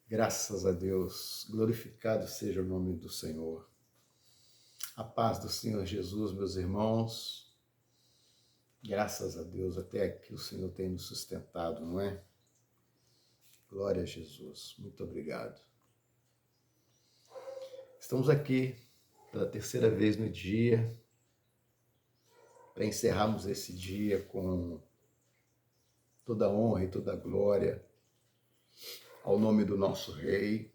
Graças a Deus, glorificado seja o nome do Senhor. A paz do Senhor Jesus, meus irmãos. Graças a Deus, até aqui o Senhor tem nos sustentado, não é? Glória a Jesus, muito obrigado. Estamos aqui pela terceira vez no dia, para encerrarmos esse dia com toda a honra e toda a glória ao nome do nosso Rei,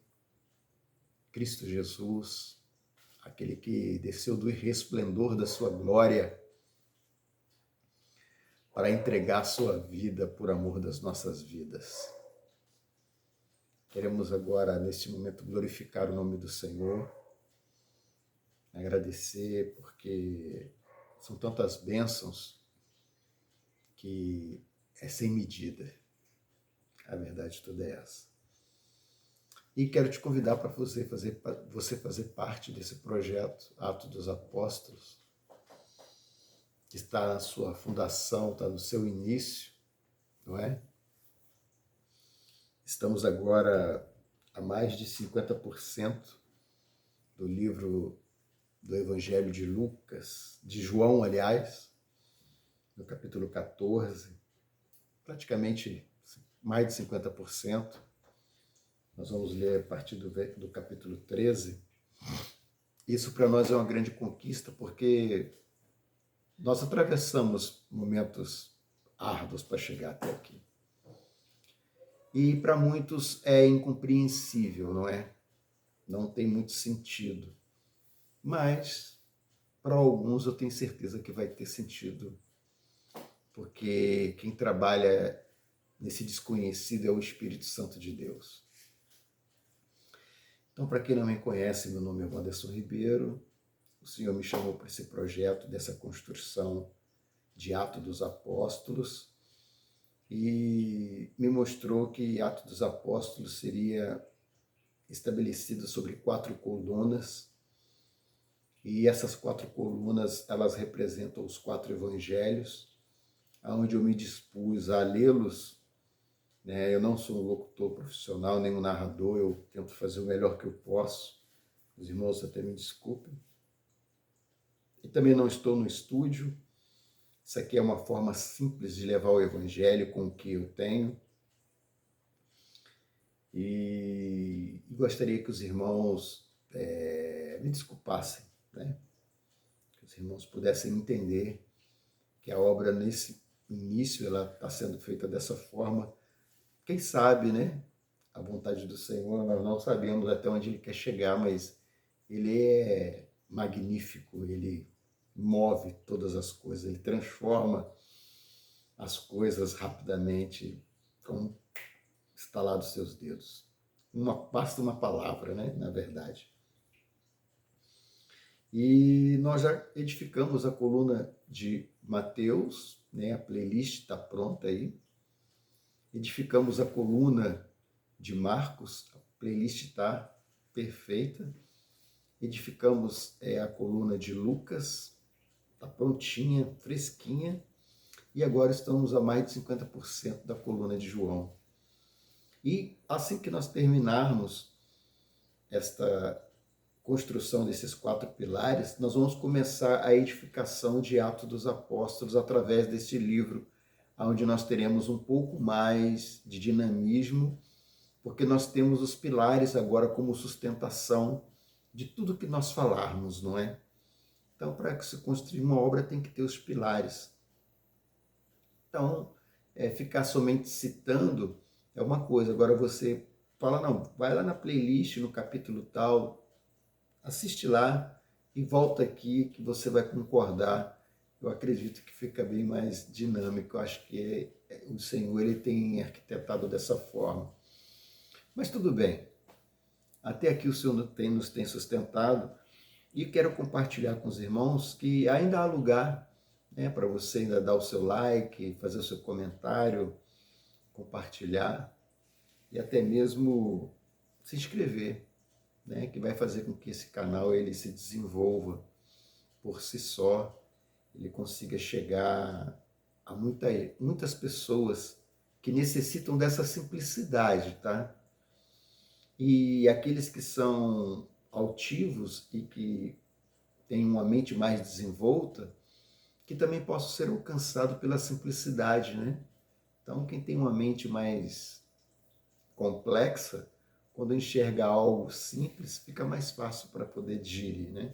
Cristo Jesus, aquele que desceu do resplendor da sua glória para entregar a sua vida por amor das nossas vidas. Queremos agora, neste momento, glorificar o nome do Senhor, agradecer porque são tantas bênçãos que é sem medida. A verdade toda é essa. E quero te convidar para você fazer parte desse projeto, Atos dos Apóstolos, que está na sua fundação, está no seu início, não é? Estamos agora a mais de 50% do livro do Evangelho de Lucas, de João, aliás, no capítulo 14, praticamente mais de 50%. Nós vamos ler a partir do capítulo 13. Isso para nós é uma grande conquista, porque nós atravessamos momentos árduos para chegar até aqui. E para muitos é incompreensível, não é? Não tem muito sentido. Mas para alguns eu tenho certeza que vai ter sentido, porque quem trabalha nesse desconhecido é o Espírito Santo de Deus. Então, para quem não me conhece, meu nome é Wanderson Ribeiro. O Senhor me chamou para esse projeto dessa construção de Atos dos Apóstolos e me mostrou que Atos dos Apóstolos seria estabelecido sobre 4 colunas, e essas 4 colunas, elas representam os 4 evangelhos, onde eu me dispus a lê-los. Eu não sou um locutor profissional, nem um narrador, eu tento fazer o melhor que eu posso. Os irmãos até me desculpem. E também não estou no estúdio. Isso aqui é uma forma simples de levar o evangelho com o que eu tenho. E gostaria que os irmãos me desculpassem, né? Que os irmãos pudessem entender que a obra nesse início ela está sendo feita dessa forma. Quem sabe, né? A vontade do Senhor, nós não sabemos até onde Ele quer chegar, mas Ele é magnífico, Ele move todas as coisas, Ele transforma as coisas rapidamente, com estalar dos seus dedos. Basta uma palavra, né? Na verdade. E nós já edificamos a coluna de Mateus, né? A playlist está pronta aí. Edificamos a coluna de Marcos, a playlist está perfeita. Edificamos a coluna de Lucas, está prontinha, fresquinha. E agora estamos a mais de 50% da coluna de João. E assim que nós terminarmos esta construção desses 4 pilares, nós vamos começar a edificação de Atos dos Apóstolos através desse livro, onde nós teremos um pouco mais de dinamismo, porque nós temos os pilares agora como sustentação de tudo que nós falarmos, não é? Então, para que se construir uma obra, tem que ter os pilares. Então, ficar somente citando é uma coisa. Agora você fala, não, vai lá na playlist, no capítulo tal, assiste lá e volta aqui que você vai concordar. Eu acredito que fica bem mais dinâmico. Eu acho que o Senhor ele tem arquitetado dessa forma. Mas tudo bem. Até aqui o Senhor nos tem sustentado e quero compartilhar com os irmãos que ainda há lugar, né, para você ainda dar o seu like, fazer o seu comentário, compartilhar e até mesmo se inscrever, né, que vai fazer com que esse canal ele se desenvolva por si só, ele consiga chegar a muitas pessoas que necessitam dessa simplicidade, tá? E aqueles que são altivos e que têm uma mente mais desenvolta, que também possam ser alcançados pela simplicidade, né? Então, quem tem uma mente mais complexa, quando enxerga algo simples, fica mais fácil para poder digerir, né?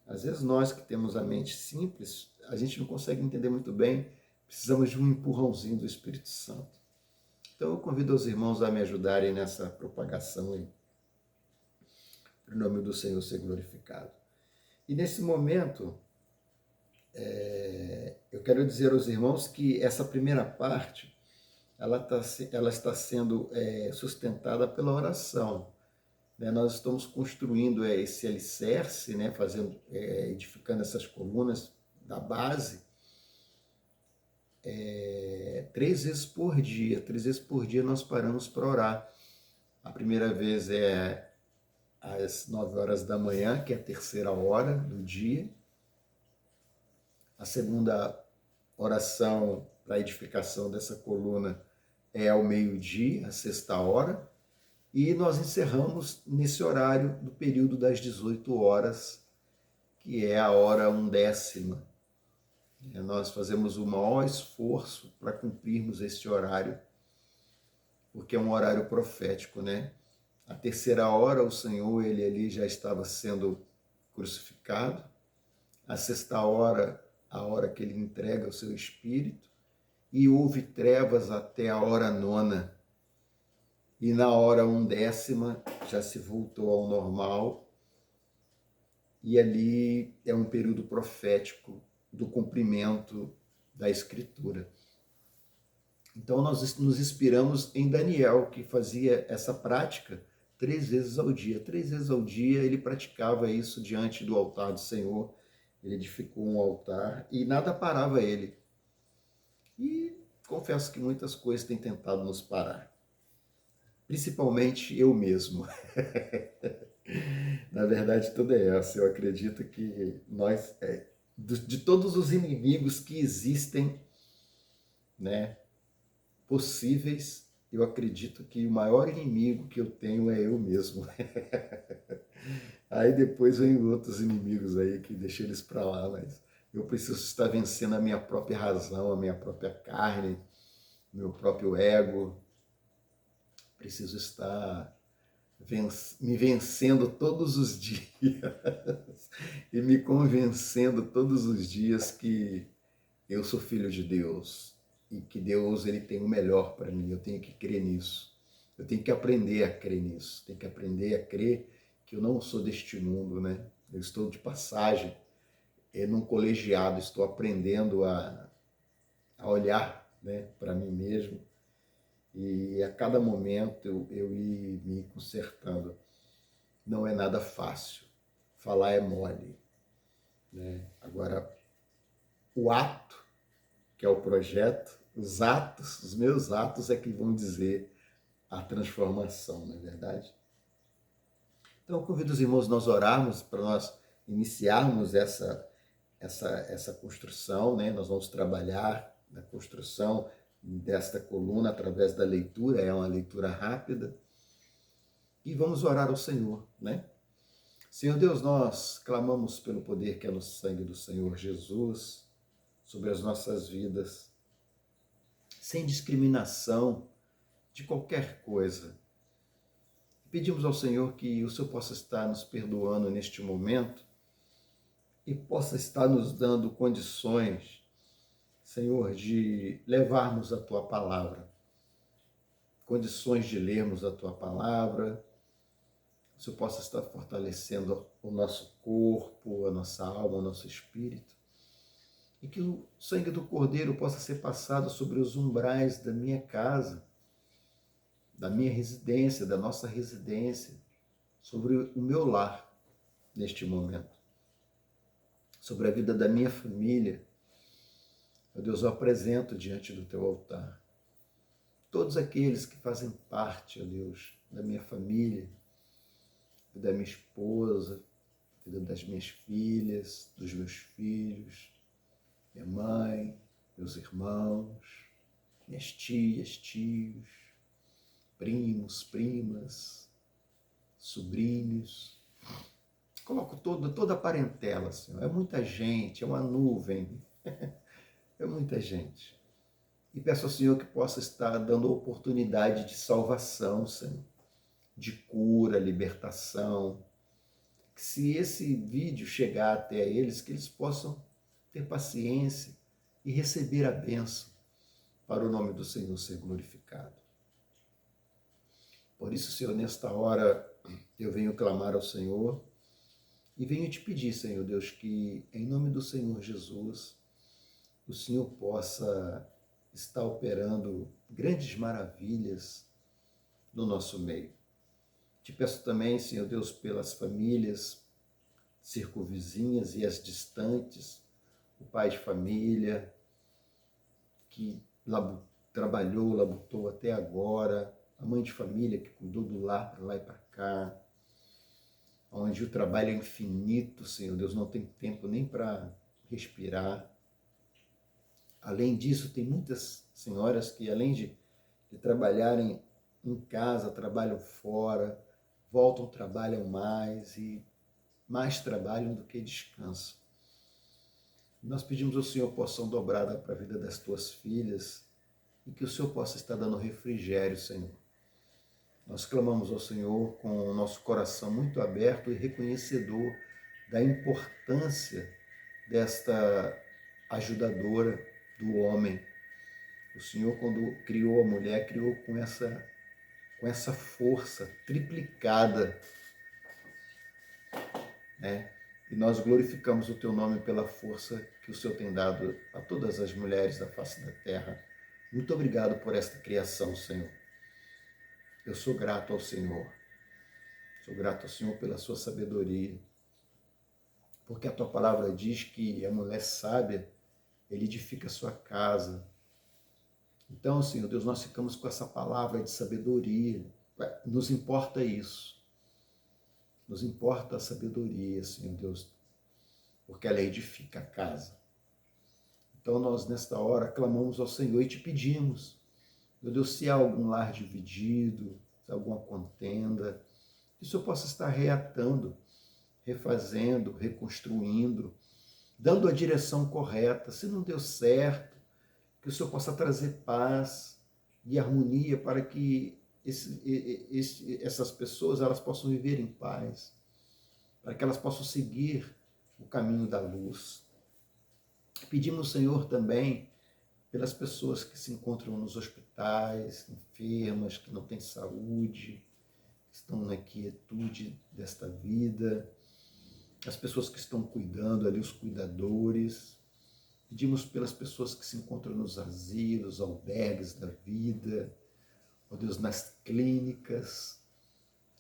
Às vezes nós que temos a mente simples, a gente não consegue entender muito bem, precisamos de um empurrãozinho do Espírito Santo. Então eu convido os irmãos a me ajudarem nessa propagação aí, para o nome do Senhor ser glorificado. E nesse momento, eu quero dizer aos irmãos que essa primeira parte, ela está sendo sustentada pela oração. Né? Nós estamos construindo esse alicerce, né? Edificando essas colunas da base, 3 vezes por dia. 3 vezes por dia nós paramos para orar. A primeira vez é às 9 horas da manhã, que é a terceira hora do dia. A segunda oração para a edificação dessa coluna é ao meio-dia, a sexta hora. E nós encerramos nesse horário do período das 18 horas, que é a hora 1/10. Nós fazemos o maior esforço para cumprirmos esse horário, porque é um horário profético, né? A terceira hora, o Senhor, ele ali já estava sendo crucificado. A sexta hora, a hora que ele entrega o seu espírito. E houve trevas até a hora 9. E na hora 1/10 já se voltou ao normal. E ali é um período profético do cumprimento da Escritura. Então nós nos inspiramos em Daniel, que fazia essa prática 3 vezes ao dia. 3 vezes ao dia ele praticava isso diante do altar do Senhor. Ele edificou um altar e nada parava ele. E confesso que muitas coisas têm tentado nos parar. Principalmente eu mesmo. Na verdade, tudo é essa. Eu acredito que nós, de todos os inimigos que existem, né, possíveis, eu acredito que o maior inimigo que eu tenho é eu mesmo. Aí depois vem outros inimigos aí que deixa eles para lá, mas eu preciso estar vencendo a minha própria razão, a minha própria carne, meu próprio ego. Preciso estar me vencendo todos os dias e me convencendo todos os dias que eu sou filho de Deus e que Deus ele tem o melhor para mim. Eu tenho que crer nisso. Eu tenho que aprender a crer nisso. Tenho que aprender a crer que eu não sou deste mundo, né? Eu estou de passagem, num colegiado, estou aprendendo a olhar, né, para mim mesmo. E a cada momento eu ir me consertando. Não é nada fácil. Falar é mole, né? Agora, o ato, que é o projeto, os atos, os meus atos é que vão dizer a transformação, não é verdade? Então, eu convido os irmãos a nós orarmos para nós iniciarmos essa construção, né? Nós vamos trabalhar na construção desta coluna através da leitura, é uma leitura rápida, e vamos orar ao Senhor, né? Senhor Deus, nós clamamos pelo poder que é no sangue do Senhor Jesus sobre as nossas vidas, sem discriminação de qualquer coisa. Pedimos ao Senhor que o Senhor possa estar nos perdoando neste momento e possa estar nos dando condições, Senhor, de levarmos a Tua palavra, condições de lermos a Tua palavra. O Senhor possa estar fortalecendo o nosso corpo, a nossa alma, o nosso espírito. E que o sangue do Cordeiro possa ser passado sobre os umbrais da minha casa, da minha residência, da nossa residência, sobre o meu lar neste momento, sobre a vida da minha família. Meu Deus, eu apresento diante do teu altar todos aqueles que fazem parte, ó Deus, da minha família, da minha esposa, das minhas filhas, dos meus filhos, minha mãe, meus irmãos, minhas tias, tios, primos, primas, sobrinhos. Coloco toda a parentela, Senhor. É muita gente, é uma nuvem. É muita gente. E peço ao Senhor que possa estar dando oportunidade de salvação, Senhor, de cura, libertação. Que se esse vídeo chegar até eles, que eles possam ter paciência e receber a bênção para o nome do Senhor ser glorificado. Por isso, Senhor, nesta hora eu venho clamar ao Senhor e venho te pedir, Senhor Deus, que em nome do Senhor Jesus, o Senhor possa estar operando grandes maravilhas no nosso meio. Te peço também, Senhor Deus, pelas famílias circunvizinhas e as distantes, o pai de família que trabalhou, labutou até agora, a mãe de família que cuidou do lar para lá e para cá, onde o trabalho é infinito, Senhor Deus, não tem tempo nem para respirar. Além disso, tem muitas senhoras que, além de trabalharem em casa, trabalham fora, voltam, trabalham mais e mais trabalham do que descansam. Nós pedimos ao Senhor porção dobrada para a vida das tuas filhas e que o Senhor possa estar dando refrigério, Senhor. Nós clamamos ao Senhor com o nosso coração muito aberto e reconhecedor da importância desta ajudadora do homem. O Senhor, quando criou a mulher, criou com essa força triplicada, né? E nós glorificamos o teu nome pela força que o Senhor tem dado a todas as mulheres da face da terra. Muito obrigado por esta criação, Senhor. Eu sou grato ao Senhor. Sou grato ao Senhor pela sua sabedoria. Porque a tua palavra diz que a mulher sábia, ele edifica a sua casa. Então, Senhor Deus, nós ficamos com essa palavra de sabedoria. Nos importa isso. Nos importa a sabedoria, Senhor Deus, porque ela edifica a casa. Então nós, nesta hora, clamamos ao Senhor e te pedimos, meu Deus, se há algum lar dividido, se há alguma contenda, que o Senhor possa estar reatando, refazendo, reconstruindo, dando a direção correta. Se não deu certo, que o Senhor possa trazer paz e harmonia para que essas pessoas elas possam viver em paz, para que elas possam seguir o caminho da luz. Pedimos, Senhor, também pelas pessoas que se encontram nos hospitais, enfermas, que não têm saúde, que estão na quietude desta vida, as pessoas que estão cuidando ali, os cuidadores. Pedimos pelas pessoas que se encontram nos asilos, albergues da vida, ó Deus, nas clínicas,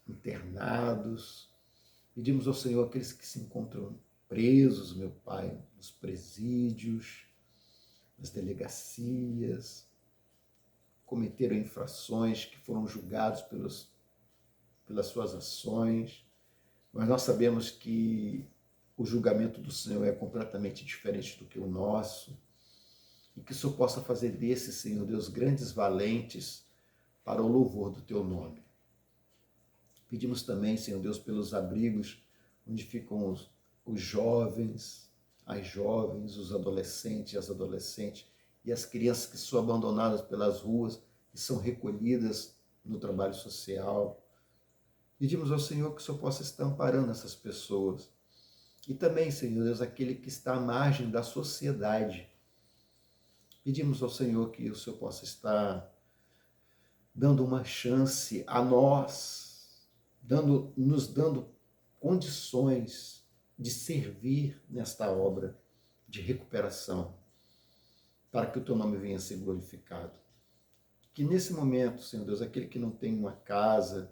internados. Pedimos ao Senhor aqueles que se encontram presos, meu Pai, nos presídios, nas delegacias, cometeram infrações, que foram julgados pelas suas ações, mas nós sabemos que o julgamento do Senhor é completamente diferente do que o nosso, e que o Senhor possa fazer desses, Senhor Deus, grandes valentes para o louvor do teu nome. Pedimos também, Senhor Deus, pelos abrigos onde ficam os jovens, as jovens, os adolescentes e as adolescentes, e as crianças que são abandonadas pelas ruas e são recolhidas no trabalho social. Pedimos ao Senhor que o Senhor possa estar amparando essas pessoas. E também, Senhor Deus, aquele que está à margem da sociedade. Pedimos ao Senhor que o Senhor possa estar dando uma chance a nós, nos dando condições de servir nesta obra de recuperação, para que o teu nome venha a ser glorificado. Que nesse momento, Senhor Deus, aquele que não tem uma casa,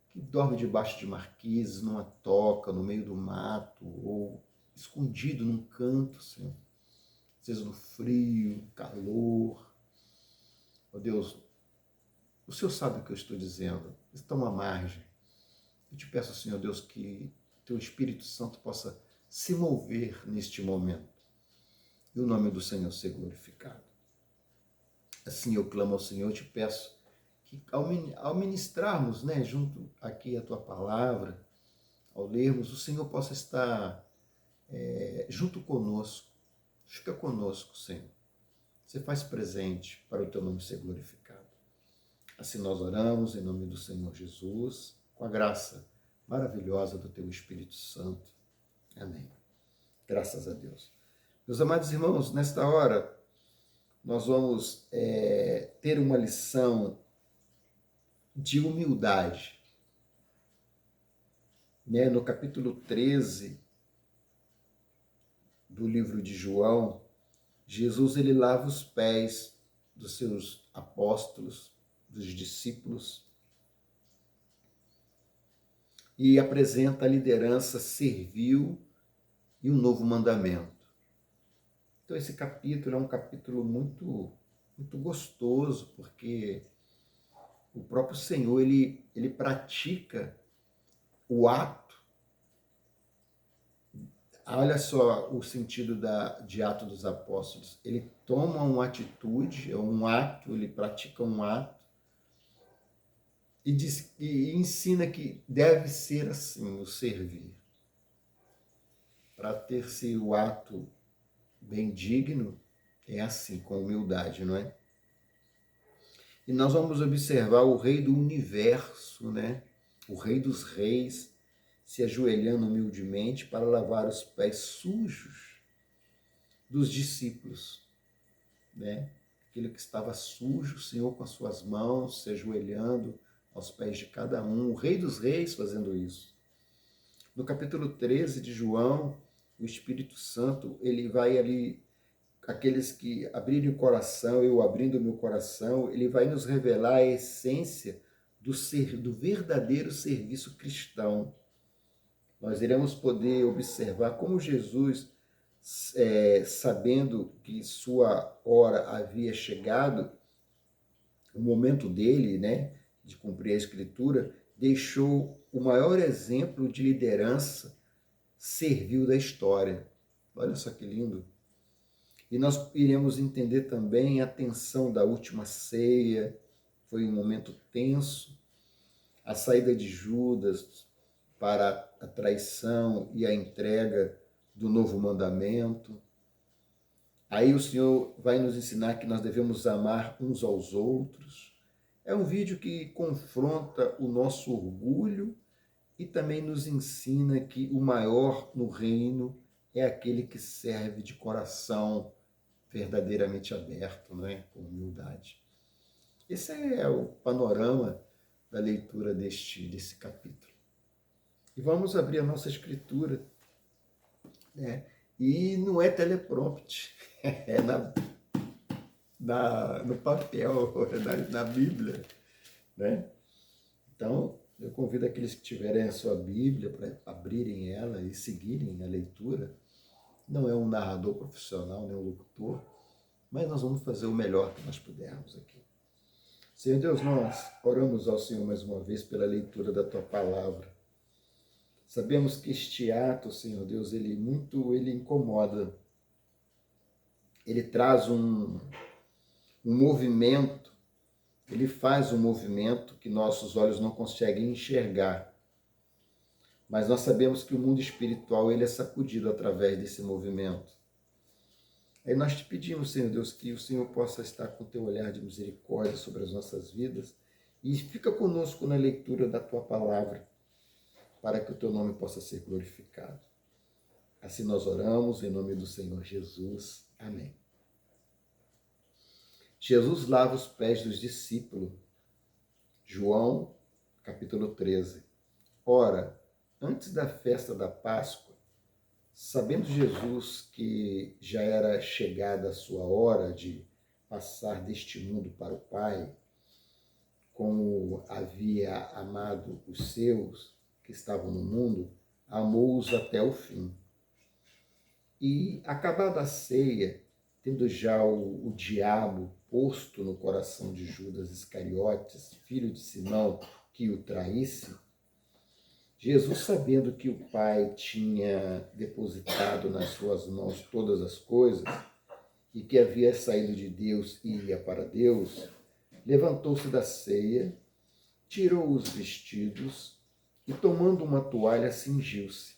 que dorme debaixo de marquises, numa toca, no meio do mato, ou escondido num canto, Senhor, seja no frio, calor, ó Deus, o Senhor sabe o que eu estou dizendo, estão à margem. Eu te peço, Senhor Deus, que teu Espírito Santo possa se mover neste momento e o nome do Senhor ser glorificado. Assim eu clamo ao Senhor, te peço que ao ministrarmos, né, junto aqui a tua palavra, ao lermos, o Senhor possa estar junto conosco. Fica conosco, Senhor. Você faz presente para o teu nome ser glorificado. Assim nós oramos em nome do Senhor Jesus, com a graça maravilhosa do teu Espírito Santo. Amém. Graças a Deus. Meus amados irmãos, nesta hora, nós vamos ter uma lição de humildade. Né? No capítulo 13 do livro de João, Jesus ele lava os pés dos seus apóstolos, dos discípulos, e apresenta a liderança servil e um novo mandamento. Então esse capítulo é um capítulo muito gostoso, porque o próprio Senhor ele pratica o ato. Olha só o sentido de Atos dos Apóstolos. Ele toma uma atitude, um ato, ele pratica um ato e ensina que deve ser assim, o servir. Para ter-se o ato bem digno, é assim, com humildade, não é? E nós vamos observar o Rei do Universo, né? O Rei dos Reis, se ajoelhando humildemente para lavar os pés sujos dos discípulos, né? Aquele que estava sujo, o Senhor com as suas mãos, se ajoelhando aos pés de cada um, o Rei dos Reis fazendo isso. No capítulo 13 de João, o Espírito Santo, ele vai ali, aqueles que abrirem o coração, eu abrindo o meu coração, ele vai nos revelar a essência do verdadeiro serviço cristão. Nós iremos poder observar como Jesus, sabendo que sua hora havia chegado, o momento dele, né, de cumprir a Escritura, deixou o maior exemplo de liderança servil da história. Olha só que lindo. E nós iremos entender também a tensão da última ceia, foi um momento tenso, a saída de Judas para a traição e a entrega do novo mandamento. Aí o Senhor vai nos ensinar que nós devemos amar uns aos outros. É um vídeo que confronta o nosso orgulho e também nos ensina que o maior no reino é aquele que serve de coração verdadeiramente aberto, não é? Com humildade. Esse é o panorama da leitura desse capítulo. E vamos abrir a nossa escritura, né? E não é teleprompter, é no papel, na Bíblia, né? Então, eu convido aqueles que tiverem a sua Bíblia para abrirem ela e seguirem a leitura. Não é um narrador profissional, nem um locutor, mas nós vamos fazer o melhor que nós pudermos aqui. Senhor Deus, nós oramos ao Senhor mais uma vez pela leitura da Tua Palavra. Sabemos que este ato, Senhor Deus, ele incomoda. Ele traz um movimento, ele faz um movimento que nossos olhos não conseguem enxergar. Mas nós sabemos que o mundo espiritual ele é sacudido através desse movimento. Aí nós te pedimos, Senhor Deus, que o Senhor possa estar com o teu olhar de misericórdia sobre as nossas vidas e fica conosco na leitura da tua palavra, para que o teu nome possa ser glorificado. Assim nós oramos em nome do Senhor Jesus. Amém. Jesus lava os pés dos discípulos. João, capítulo 13. Ora, antes da festa da Páscoa, sabendo Jesus que já era chegada a sua hora de passar deste mundo para o Pai, como havia amado os seus que estavam no mundo, amou-os até o fim. E, acabada a ceia, tendo já o diabo posto no coração de Judas Iscariotes, filho de Simão, que o traísse, Jesus, sabendo que o Pai tinha depositado nas suas mãos todas as coisas e que havia saído de Deus e ia para Deus, levantou-se da ceia, tirou os vestidos e, tomando uma toalha, cingiu-se.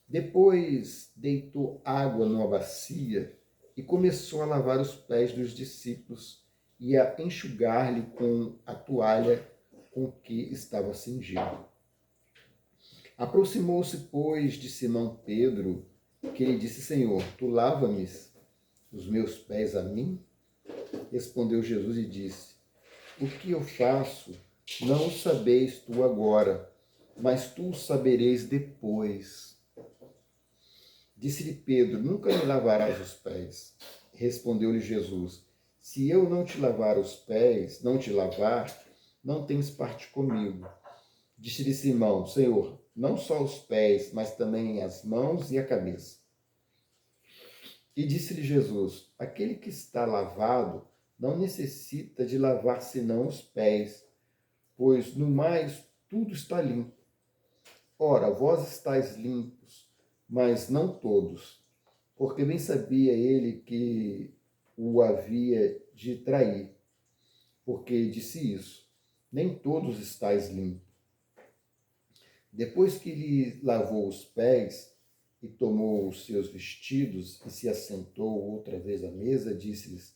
Depois deitou água numa bacia e começou a lavar os pés dos discípulos e a enxugar-lhe com a toalha com que estava cingido. Aproximou-se, pois, de Simão Pedro, que lhe disse: Senhor, tu lava-me os meus pés a mim? Respondeu Jesus e disse: O que eu faço não o sabeis tu agora, mas tu o sabereis depois. Disse-lhe Pedro: Nunca me lavarás os pés. Respondeu-lhe Jesus: Se eu não te lavar os pés, não te lavar, não tens parte comigo. Disse-lhe Simão: Senhor, não só os pés, mas também as mãos e a cabeça. E disse-lhe Jesus: Aquele que está lavado não necessita de lavar senão os pés, pois no mais tudo está limpo. Ora, vós estáis limpos, mas não todos, porque bem sabia ele que o havia de trair, porque disse isso: nem todos estáis limpos. Depois que lhe lavou os pés e tomou os seus vestidos e se assentou outra vez à mesa, disse-lhes: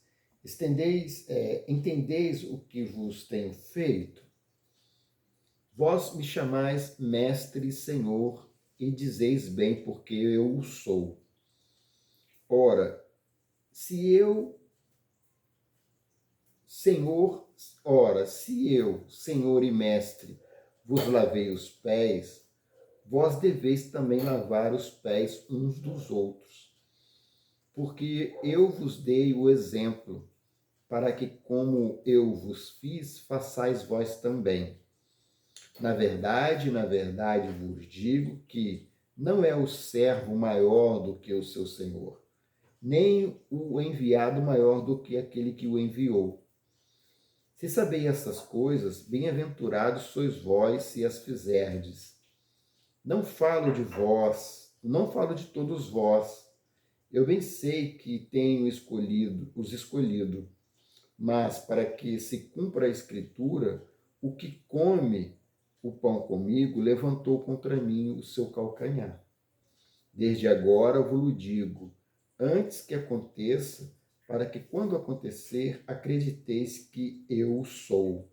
entendeis o que vos tenho feito? Vós me chamais mestre e senhor, e dizeis bem, porque eu o sou. Ora, se eu, Senhor e mestre, vos lavei os pés, vós deveis também lavar os pés uns dos outros. Porque eu vos dei o exemplo, para que, como eu vos fiz, façais vós também. Na verdade, vos digo que não é o servo maior do que o seu senhor, nem o enviado maior do que aquele que o enviou. Se sabeis essas coisas, bem-aventurados sois vós se as fizerdes. Não falo de vós, não falo de todos vós. Eu bem sei que tenho os escolhido, mas para que se cumpra a Escritura, o que come o pão comigo levantou contra mim o seu calcanhar. Desde agora vos digo, antes que aconteça, para que quando acontecer, acrediteis que eu sou.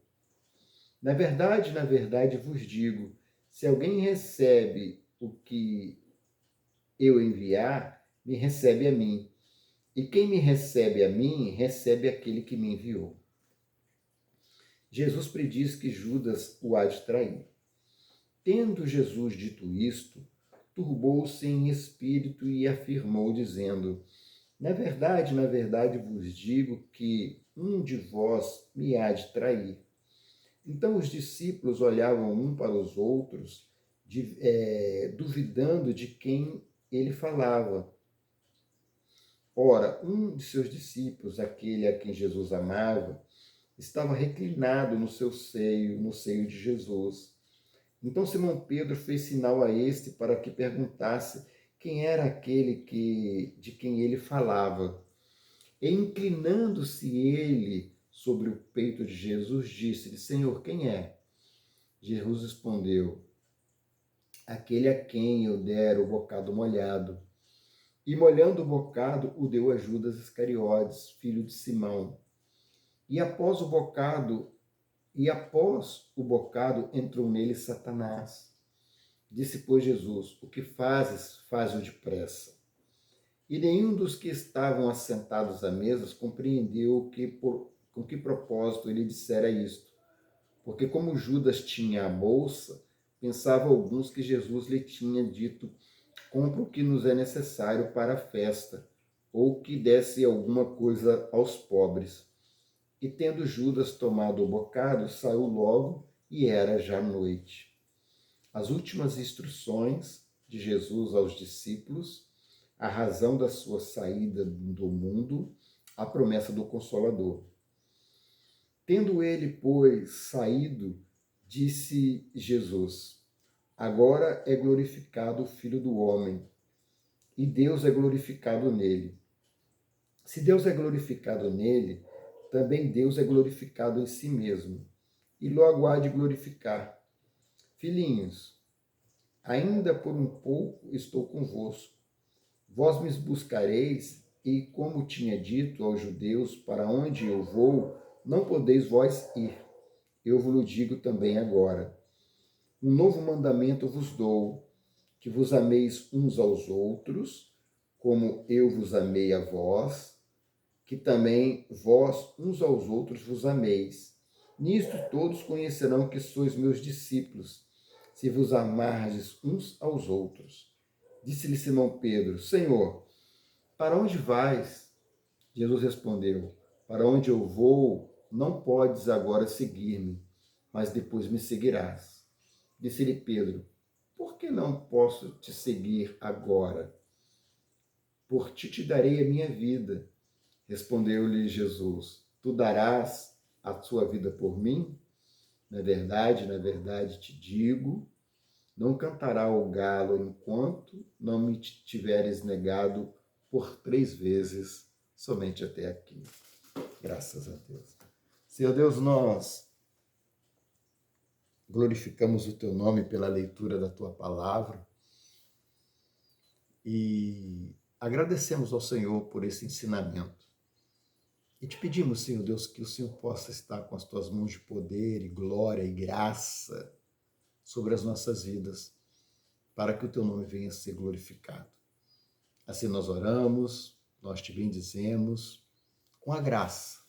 Na verdade vos digo, se alguém recebe o que eu enviar, me recebe a mim. E quem me recebe a mim, recebe aquele que me enviou. Jesus prediz que Judas o há de trair. Tendo Jesus dito isto, turbou-se em espírito e afirmou, dizendo: na verdade vos digo que um de vós me há de trair. Então os discípulos olhavam um para os outros, duvidando de quem ele falava. Ora, um de seus discípulos, aquele a quem Jesus amava, estava reclinado no seio de Jesus. Então Simão Pedro fez sinal a este para que perguntasse quem era aquele de quem ele falava. E inclinando-se ele sobre o peito de Jesus, disse-lhe: Senhor, quem é? Jesus respondeu: aquele a quem eu der o bocado molhado. E molhando o bocado, o deu a Judas Iscariotes, filho de Simão. E após o bocado entrou nele Satanás. Disse, pois, Jesus: o que fazes, faz-o depressa. E nenhum dos que estavam assentados à mesa compreendeu com que propósito ele dissera isto. Porque como Judas tinha a bolsa, pensava alguns que Jesus lhe tinha dito: compra o que nos é necessário para a festa, ou que desse alguma coisa aos pobres. E tendo Judas tomado o bocado, saiu logo, e era já noite. As últimas instruções de Jesus aos discípulos, a razão da sua saída do mundo, a promessa do Consolador. Tendo ele, pois, saído, disse Jesus: agora é glorificado o Filho do Homem, e Deus é glorificado nele. Se Deus é glorificado nele, também Deus é glorificado em si mesmo, e logo há de glorificar. Filhinhos, ainda por um pouco estou convosco. Vós me buscareis, e como tinha dito aos judeus, para onde eu vou, não podeis vós ir. Eu vos digo também agora. Um novo mandamento vos dou, que vos ameis uns aos outros, como eu vos amei a vós, que também vós uns aos outros vos ameis. Nisto todos conhecerão que sois meus discípulos, se vos amardes uns aos outros. Disse-lhe Simão Pedro: Senhor, para onde vais? Jesus respondeu: Para onde eu vou, não podes agora seguir-me, mas depois me seguirás. Disse-lhe Pedro: Por que não posso te seguir agora? Por ti te darei a minha vida. Respondeu-lhe Jesus: Tu darás a tua vida por mim? Na verdade te digo, não cantará o galo enquanto não me tiveres negado por 3 vezes, somente até aqui. Graças a Deus. Senhor Deus, nós glorificamos o teu nome pela leitura da tua palavra e agradecemos ao Senhor por esse ensinamento. E te pedimos, Senhor Deus, que o Senhor possa estar com as tuas mãos de poder e glória e graça sobre as nossas vidas, para que o teu nome venha a ser glorificado. Assim nós oramos, nós te bendizemos, com a graça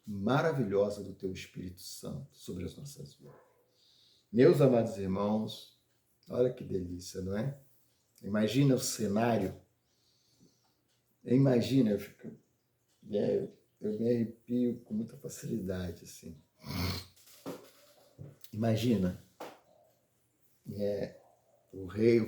maravilhosa do teu Espírito Santo sobre as nossas vidas. Meus amados irmãos, olha que delícia, não é? Imagina o cenário, imagina, eu me arrepio com muita facilidade, assim. Imagina, o rei,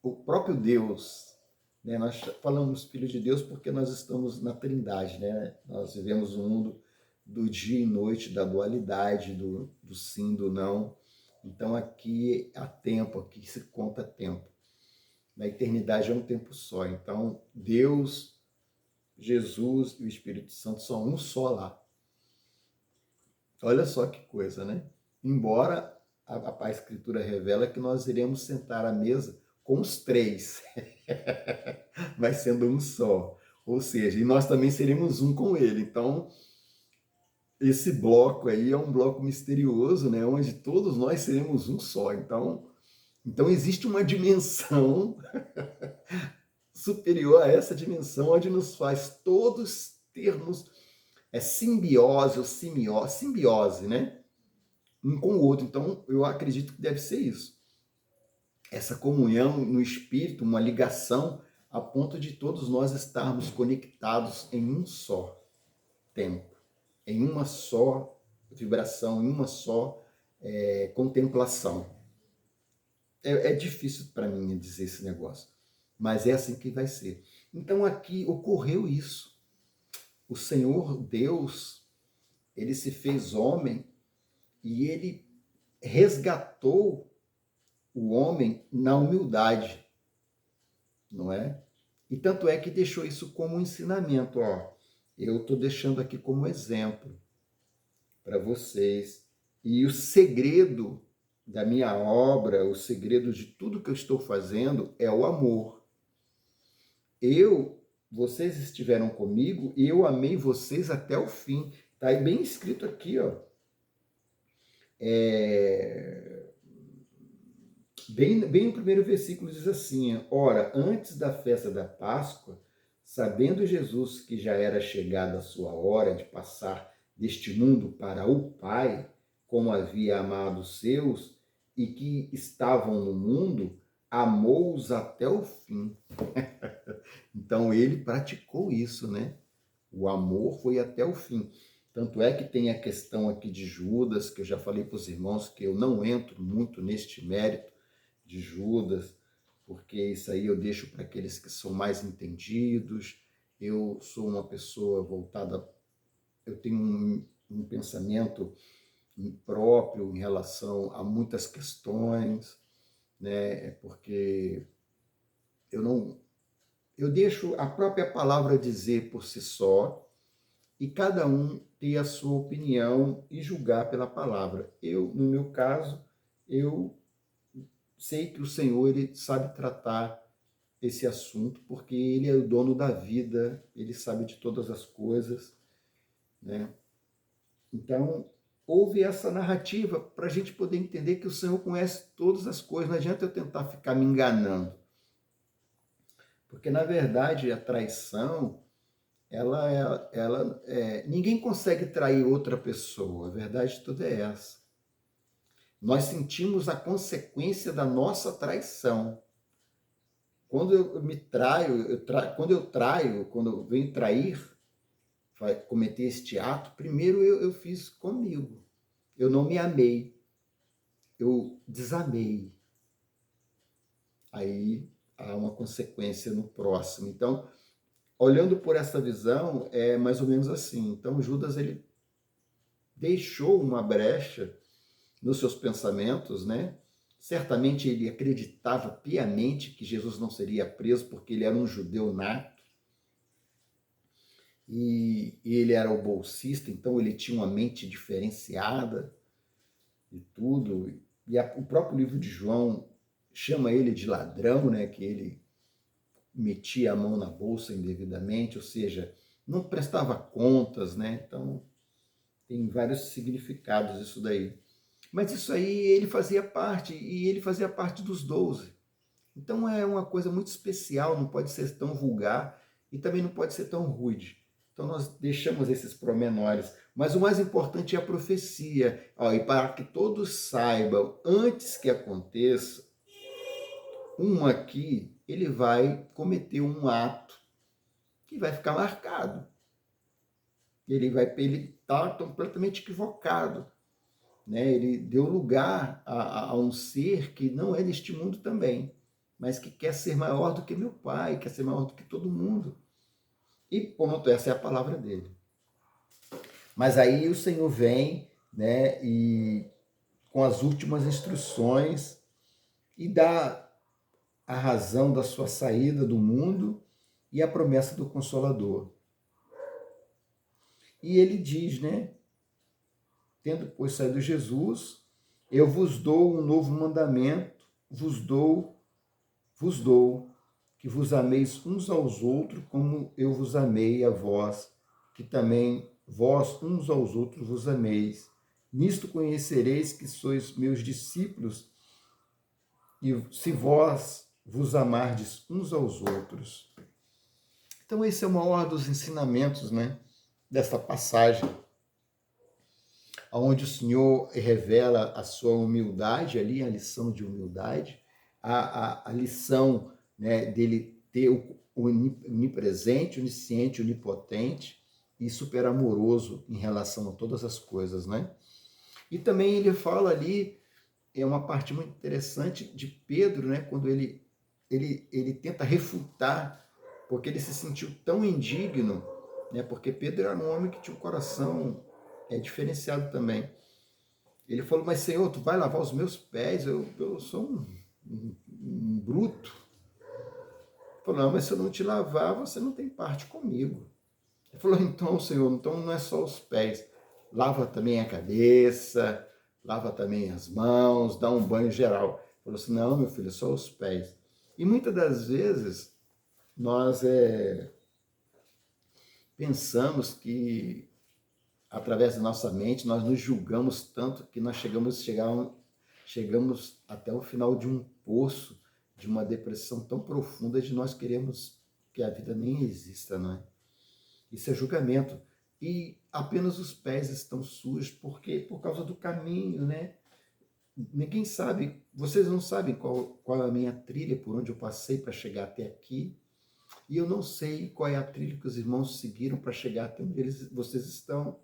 o próprio Deus, né? Nós falamos filho de Deus porque nós estamos na Trindade, né? Nós vivemos um mundo do dia e noite, da dualidade, do sim, do não. Então aqui há tempo, aqui se conta tempo. Na eternidade é um tempo só. Então Deus, Jesus e o Espírito Santo são um só lá. Olha só que coisa, né? Embora a Escritura revela que nós iremos sentar à mesa com os 3, mas sendo um só. Ou seja, e nós também seremos um com ele. Então, esse bloco aí é um bloco misterioso, né? Onde todos nós seremos um só. Então existe uma dimensão superior a essa dimensão, onde nos faz todos termos simbiose ou simbiose, né? Um com o outro. Então, eu acredito que deve ser isso. Essa comunhão no espírito, uma ligação a ponto de todos nós estarmos conectados em um só tempo, em uma só vibração, em uma só contemplação. É difícil para mim dizer esse negócio, mas é assim que vai ser. Então aqui ocorreu isso. O Senhor Deus, ele se fez homem e ele resgatou o homem na humildade, não é? E tanto é que deixou isso como um ensinamento, ó. Eu estou deixando aqui como exemplo para vocês. E o segredo da minha obra, o segredo de tudo que eu estou fazendo é o amor. Vocês estiveram comigo e eu amei vocês até o fim. Está aí bem escrito aqui, ó. Bem no primeiro versículo diz assim: Ora, antes da festa da Páscoa, sabendo Jesus que já era chegada a sua hora de passar deste mundo para o Pai, como havia amado os seus, e que estavam no mundo, amou-os até o fim. Então ele praticou isso, né? O amor foi até o fim. Tanto é que tem a questão aqui de Judas, que eu já falei para os irmãos que eu não entro muito neste mérito de Judas, porque isso aí eu deixo para aqueles que são mais entendidos. Eu sou uma pessoa voltada, eu tenho um pensamento próprio em relação a muitas questões, né? Porque eu deixo a própria palavra dizer por si só, e cada um ter a sua opinião e julgar pela palavra. No meu caso, eu sei que o Senhor ele sabe tratar esse assunto, porque ele é o dono da vida, ele sabe de todas as coisas, né? Então, houve essa narrativa para a gente poder entender que o Senhor conhece todas as coisas, não adianta eu tentar ficar me enganando. Porque, na verdade, a traição, ninguém consegue trair outra pessoa, a verdade toda é essa. Nós sentimos a consequência da nossa traição. Quando eu me traio, quando eu venho trair, cometer este ato, primeiro eu fiz comigo. Eu não me amei, eu desamei. Aí há uma consequência no próximo. Então, olhando por essa visão, é mais ou menos assim. Então, Judas ele deixou uma brecha nos seus pensamentos, né? Certamente ele acreditava piamente que Jesus não seria preso porque ele era um judeu nato e ele era o bolsista, então ele tinha uma mente diferenciada e tudo. E o próprio livro de João chama ele de ladrão, né? Que ele metia a mão na bolsa indevidamente, ou seja, não prestava contas, né? Então tem vários significados isso daí. Mas isso aí ele fazia parte, e ele fazia parte dos 12. Então é uma coisa muito especial, não pode ser tão vulgar e também não pode ser tão rude. Então nós deixamos esses promenores. Mas o mais importante é a profecia. E para que todos saibam, antes que aconteça, aqui, ele vai cometer um ato que vai ficar marcado. Ele está completamente equivocado. Né? Ele deu lugar a um ser que não é deste mundo também, mas que quer ser maior do que meu pai, quer ser maior do que todo mundo. E ponto, essa é a palavra dele. Mas aí o Senhor vem, né, e com as últimas instruções e dá a razão da sua saída do mundo e a promessa do Consolador. E ele diz, né, tendo pois saído Jesus, eu vos dou um novo mandamento, vos dou, que vos ameis uns aos outros, como eu vos amei a vós, que também vós uns aos outros vos ameis. Nisto conhecereis que sois meus discípulos, e se vós vos amardes uns aos outros. Então esse é o maior dos ensinamentos, né, desta passagem, onde o Senhor revela a sua humildade ali, a lição de humildade, a lição, né, dele ter o onipresente, onisciente, onipotente e super amoroso em relação a todas as coisas, né? E também ele fala ali, é uma parte muito interessante de Pedro, né, quando ele tenta refutar, porque ele se sentiu tão indigno, né, porque Pedro era um homem que tinha um coração diferenciado também. Ele falou, mas Senhor, tu vai lavar os meus pés? Eu sou um bruto. Ele falou, não, mas se eu não te lavar, você não tem parte comigo. Ele falou, então, Senhor, então não é só os pés. Lava também a cabeça, lava também as mãos, dá um banho geral. Ele falou assim, não, meu filho, é só os pés. E muitas das vezes nós pensamos que através da nossa mente, nós nos julgamos tanto que nós chegamos até o final de um poço, de uma depressão tão profunda de nós queremos que a vida nem exista, não é? Isso é julgamento. E apenas os pés estão sujos, porque por causa do caminho, né? Ninguém sabe, vocês não sabem qual é a minha trilha, por onde eu passei para chegar até aqui. E eu não sei qual é a trilha que os irmãos seguiram para chegar até onde vocês estão.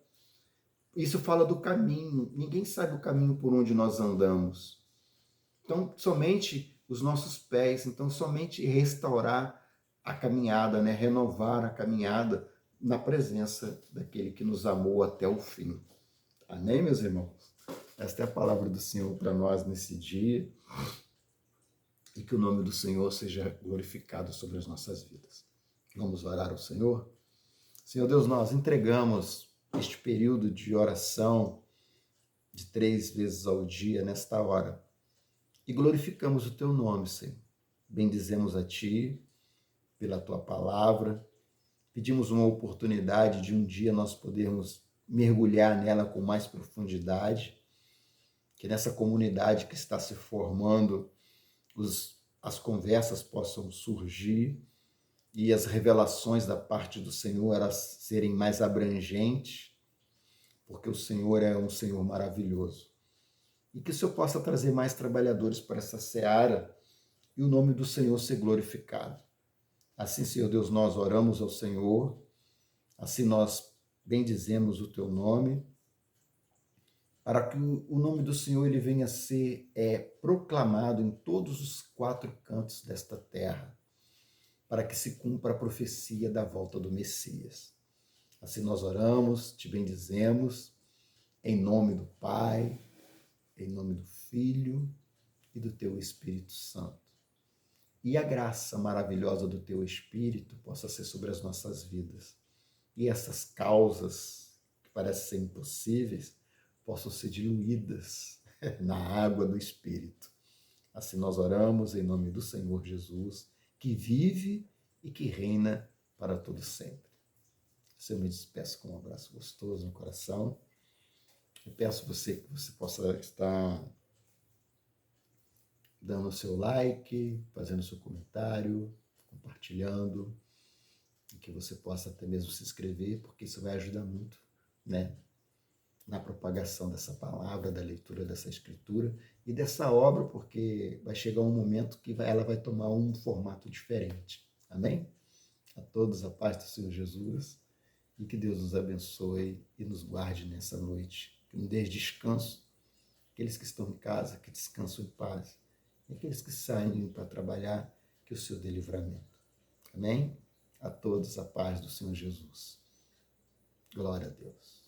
Isso fala do caminho. Ninguém sabe o caminho por onde nós andamos. Então, somente os nossos pés. Então, somente restaurar a caminhada, né? Renovar a caminhada na presença daquele que nos amou até o fim. Amém, meus irmãos? Esta é a palavra do Senhor para nós nesse dia. E que o nome do Senhor seja glorificado sobre as nossas vidas. Vamos orar ao Senhor? Senhor Deus, nós entregamos este período de oração de 3 vezes ao dia nesta hora e glorificamos o teu nome, Senhor. Bendizemos a ti pela tua palavra, pedimos uma oportunidade de um dia nós podermos mergulhar nela com mais profundidade, que nessa comunidade que está se formando, as conversas possam surgir e as revelações da parte do Senhor elas serem mais abrangentes, porque o Senhor é um Senhor maravilhoso. E que o Senhor possa trazer mais trabalhadores para essa seara e o nome do Senhor ser glorificado. Assim, Senhor Deus, nós oramos ao Senhor, assim nós bendizemos o teu nome, para que o nome do Senhor ele venha a ser proclamado em todos os 4 cantos desta terra, para que se cumpra a profecia da volta do Messias. Assim nós oramos, te bendizemos, em nome do Pai, em nome do Filho e do teu Espírito Santo. E a graça maravilhosa do teu Espírito possa ser sobre as nossas vidas. E essas causas que parecem ser impossíveis possam ser diluídas na água do Espírito. Assim nós oramos em nome do Senhor Jesus, que vive e que reina para todo sempre. Eu me despeço com um abraço gostoso no coração. Eu peço você que você possa estar dando o seu like, fazendo o seu comentário, compartilhando, e que você possa até mesmo se inscrever, porque isso vai ajudar muito, né, na propagação dessa palavra, da leitura dessa escritura e dessa obra, porque vai chegar um momento que ela vai tomar um formato diferente. Amém? A todos a paz do Senhor Jesus e que Deus nos abençoe e nos guarde nessa noite, que nos dê descanso, aqueles que estão em casa, que descansam em paz, e aqueles que saem para trabalhar, que o Senhor dê livramento. Amém? A todos a paz do Senhor Jesus. Glória a Deus.